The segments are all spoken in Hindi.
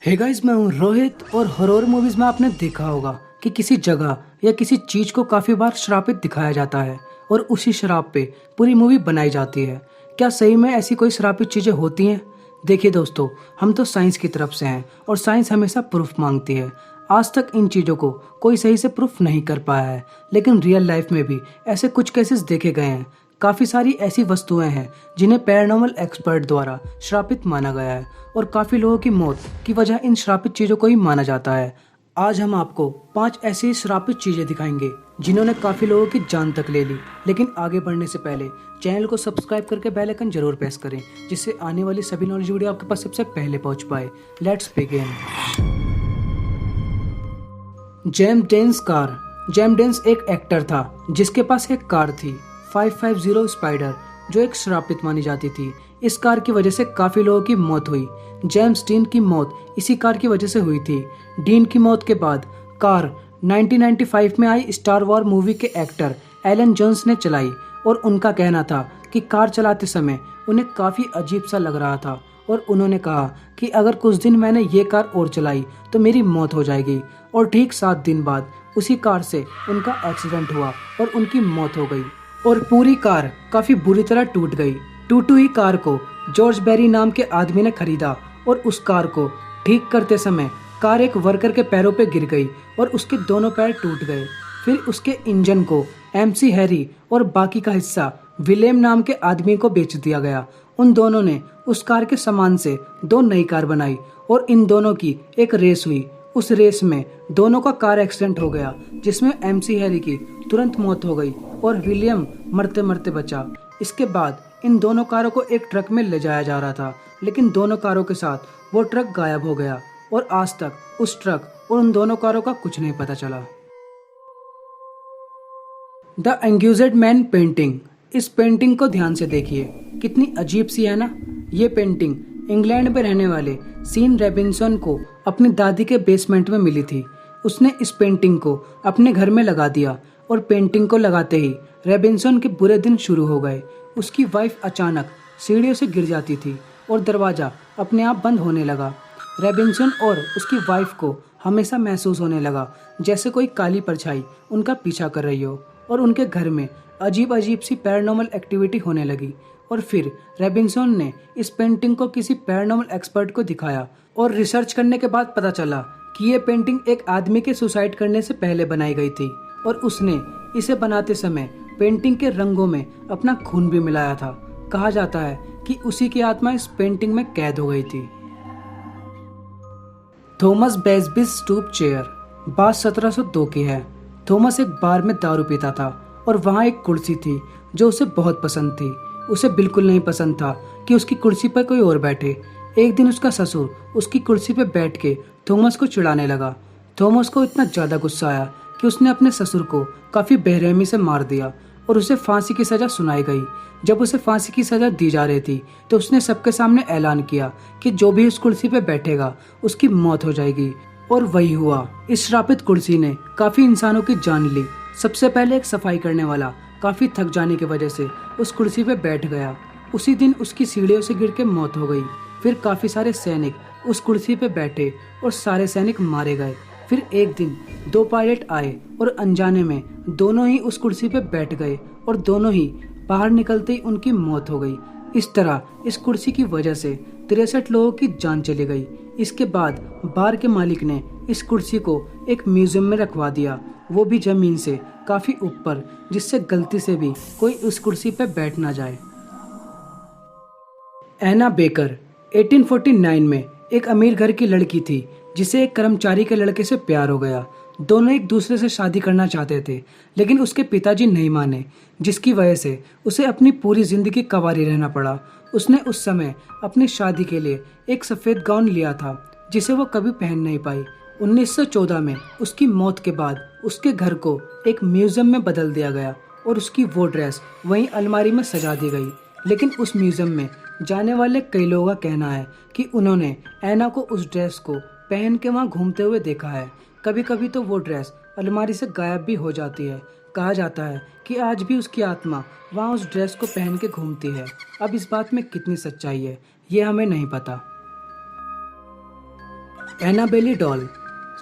हे गाइस, मैं हूँ रोहित और हॉरर मूवीज में आपने देखा होगा कि किसी जगह या किसी चीज को काफी बार श्रापित दिखाया जाता है और उसी श्राप पे पूरी मूवी बनाई जाती है। क्या सही में ऐसी कोई श्रापित चीजें होती हैं? देखिए दोस्तों, हम तो साइंस की तरफ से हैं और साइंस हमेशा प्रूफ मांगती है। आज तक इन चीजों को कोई सही से प्रूफ नहीं कर पाया है, लेकिन रियल लाइफ में भी ऐसे कुछ केसेस देखे गए हैं। काफी सारी ऐसी वस्तुएं हैं जिन्हें पैरानॉर्मल एक्सपर्ट द्वारा श्रापित माना गया है और काफी लोगों की मौत की वजह इन श्रापित चीजों को ही माना जाता है। आज हम आपको 5 ऐसी श्रापित चीजें दिखाएंगे जिन्होंने काफी लोगों की जान तक ले ली। लेकिन आगे बढ़ने से पहले चैनल को सब्सक्राइब करके बेल आइकन जरूर प्रेस करें, जिससे आने वाली सभी नॉलेज वीडियो आपके पास सबसे पहले पहुंच पाए। Let's begin. James Dean's car. James Dean's एक एक्टर था जिसके पास एक कार थी 550 स्पाइडर, जो एक श्रापित मानी जाती थी। इस कार की वजह से काफी लोगों की मौत हुई। जेम्स डीन की मौत इसी कार की वजह से हुई थी। डीन की मौत के बाद कार 1995 में आई स्टार वॉर मूवी के एक्टर एलन जोन्स ने चलाई और उनका कहना था कि कार चलाते समय उन्हें काफी अजीब सा लग रहा था और उन्होंने कहा कि अगर कुछ दिन मैंने ये कार और चलाई तो मेरी मौत हो जाएगी। और ठीक 7 दिन बाद उसी कार से उनका एक्सीडेंट हुआ और उनकी मौत हो गई और पूरी कार काफी बुरी तरह टूट गई। टूटी हुई कार को जॉर्ज बेरी नाम के आदमी ने खरीदा और उस कार को ठीक करते समय कार एक वर्कर के पैरों पे गिर गई और उसके दोनों पैर टूट गए। फिर उसके इंजन को एमसी हैरी और बाकी का हिस्सा विलियम नाम के आदमी को बेच दिया गया। उन दोनों ने उस कार के सामान से 2 नई कार बनाई और इन दोनों की एक रेस हुई। उस रेस में दोनों का कार एक्सीडेंट हो गया, जिसमें एमसी हैरी की तुरंत मौत हो गई और विलियम मरते मरते बचा। इसके बाद इन दोनों कारों को एक ट्रक में ले जाया जा रहा था, लेकिन दोनों कारों के साथ वो ट्रक गायब हो गया और आज तक उस ट्रक और उन दोनों कारों का कुछ नहीं पता चला। The anguished man painting. इस पेंटिंग को ध्यान से देखिए, कितनी अजीब सी है ना। ये पेंटिंग इंग्लैंड में रहने वाले सीन रॉबिन्सन को अपनी दादी के बेसमेंट में मिली थी। उसने इस पेंटिंग को अपने घर में लगा दिया और पेंटिंग को लगाते ही रॉबिन्सन के बुरे दिन शुरू हो गए। उसकी वाइफ अचानक सीढ़ियों से गिर जाती थी और दरवाजा अपने आप बंद होने लगा। रॉबिन्सन और उसकी वाइफ को हमेशा महसूस होने लगा जैसे कोई काली परछाई उनका पीछा कर रही हो और उनके घर में अजीब अजीब सी पैरानॉर्मल एक्टिविटी होने लगी। और फिर रॉबिन्सन ने इस पेंटिंग को किसी पैरानॉर्मल एक्सपर्ट को दिखाया और रिसर्च करने के बाद पता चला कि ये पेंटिंग एक आदमी के सुसाइड करने से पहले बनाई गई थी और उसने इसे बनाते समय पेंटिंग के रंगों में अपना खून भी मिलाया था। कहा जाता है कि उसी की आत्मा इस पेंटिंग में कैद हो गई थी। Thomas Busby's stoop chair. बात 1702 की है। थॉमस एक बार में दारू पीता था और वहाँ एक कुर्सी थी जो उसे बहुत पसंद थी। उसे बिल्कुल नहीं पसंद था कि उसकी कुर्सी पर कोई और बैठे। एक दिन उसका ससुर उसकी कुर्सी पर बैठ के थॉमस को चिढ़ाने लगा। थॉमस को इतना ज्यादा गुस्सा आया कि उसने अपने ससुर को काफी बेरहमी से मार दिया और उसे फांसी की सजा सुनाई गई। जब उसे फांसी की सजा दी जा रही थी तो उसने सबके सामने ऐलान किया कि जो भी उस कुर्सी पे बैठेगा उसकी मौत हो जाएगी। और वही हुआ। इस श्रापित कुर्सी ने काफी इंसानों की जान ली। सबसे पहले एक सफाई करने वाला काफी थक जाने की वजह से उस कुर्सी पे बैठ गया। उसी दिन उसकी सीढ़ियों से गिर के मौत हो गई। फिर काफी सारे सैनिक उस कुर्सी पे बैठे और सारे सैनिक मारे गए। फिर एक दिन 2 पायलट आए और अनजाने में दोनों ही उस कुर्सी पे बैठ गए और दोनों ही बाहर निकलते ही उनकी मौत हो गई। इस तरह इस कुर्सी की वजह से 63 लोगों की जान चली गई। इसके बाद बार के मालिक ने इस कुर्सी को एक म्यूजियम में रखवा दिया, वो भी जमीन से काफी ऊपर, जिससे गलती से भी कोई उस कुर्सी पे बैठ ना जाए। एना बेकर। 1849 में एक अमीर घर की लड़की थी जिसे एक कर्मचारी के लड़के से प्यार हो गया। दोनों एक दूसरे से शादी करना चाहते थे, लेकिन उसके पिताजी नहीं माने, जिसकी वजह से उसे अपनी पूरी जिंदगी कंवारी रहना पड़ा। उसने उस समय अपनी शादी के लिए एक सफेद गाउन लिया था जिसे वो कभी पहन नहीं पाई। 1914 में उसकी मौत के बाद उसके घर को एक म्यूजियम में बदल दिया गया और उसकी वो ड्रेस वहीं अलमारी में सजा दी गई। लेकिन उस म्यूजियम में जाने वाले कई लोगों का कहना है कि उन्होंने ऐना को उस ड्रेस को पहन के वहाँ घूमते हुए देखा है। कभी कभी तो वो ड्रेस अलमारी से गायब भी हो जाती है। कहा जाता है कि आज भी उसकी आत्मा वहाँ उस ड्रेस को पहन के घूमती है। अब इस बात में कितनी सच्चाई है ये हमें नहीं पता। एनाबेली डॉल।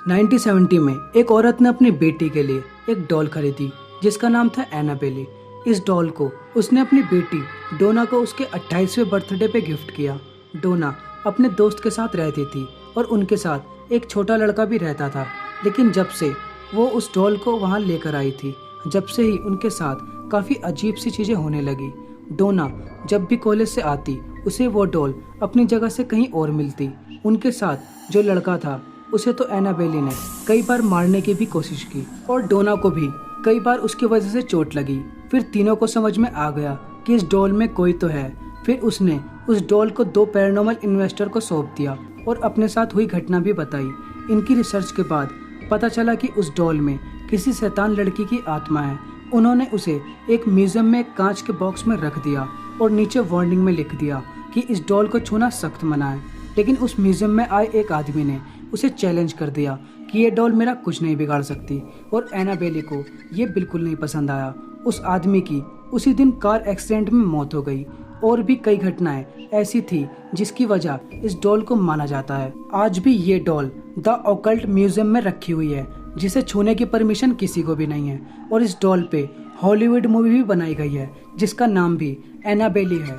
1970 में एक औरत ने अपनी बेटी के लिए एक डॉल खरीदी जिसका नाम था एनाबेली। इस डॉल को उसने अपनी बेटी डोना को उसके 28वें बर्थडे पे गिफ्ट किया। डोना अपने दोस्त के साथ रहती थी और उनके साथ एक छोटा लड़का भी रहता था, लेकिन जब से वो उस डॉल को वहाँ लेकर आई थी, जब से ही उनके साथ काफ़ी अजीब सी चीज़ें होने लगी। डोना जब भी कॉलेज से आती उसे वो डॉल अपनी जगह से कहीं और मिलती। उनके साथ जो लड़का था उसे तो एनाबेली ने कई बार मारने की भी कोशिश की और डोना को भी कई बार उसकी वजह से चोट लगी। फिर तीनों को समझ में आ गया कि इस डॉल में कोई तो है। फिर उसने उस डॉल को 2 पैरानॉर्मल इन्वेस्टर को सौंप दिया और अपने साथ हुई घटना भी बताई। इनकी रिसर्च के बाद पता चला कि उस डॉल में किसी शैतान लड़की की आत्मा है। उन्होंने उसे एक म्यूजियम में एक कांच के बॉक्स में रख दिया और नीचे वार्निंग में लिख दिया कि इस डॉल को छूना सख्त मना है। लेकिन उस म्यूजियम में आए एक आदमी ने उसे चैलेंज कर दिया कि ये डॉल मेरा कुछ नहीं बिगाड़ सकती और एनाबेली को ये बिल्कुल नहीं पसंद आया। उस आदमी की उसी दिन कार एक्सीडेंट में मौत हो गई। और भी कई घटनाएं ऐसी थी जिसकी वजह इस डॉल को माना जाता है। आज भी ये डॉल द ऑकल्ट म्यूजियम में रखी हुई है, जिसे छूने की परमिशन किसी को भी नहीं है। और इस डॉल पे हॉलीवुड मूवी भी बनाई गई है जिसका नाम भी एनाबेली है।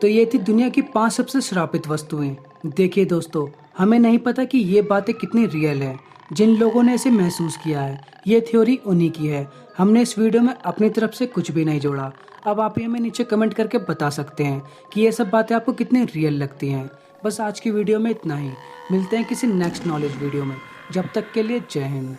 तो ये थी दुनिया की 5 सबसे श्रापित वस्तुएं। देखिए दोस्तों, हमें नहीं पता कि ये बातें कितनी रियल है। जिन लोगों ने इसे महसूस किया है, ये थ्योरी उन्हीं की है। हमने इस वीडियो में अपनी तरफ से कुछ भी नहीं जोड़ा। अब आप हमें नीचे कमेंट करके बता सकते हैं कि ये सब बातें आपको कितनी रियल लगती हैं। बस आज की वीडियो में इतना ही। मिलते हैं किसी नेक्स्ट नॉलेज वीडियो में। जब तक के लिए जय हिंद।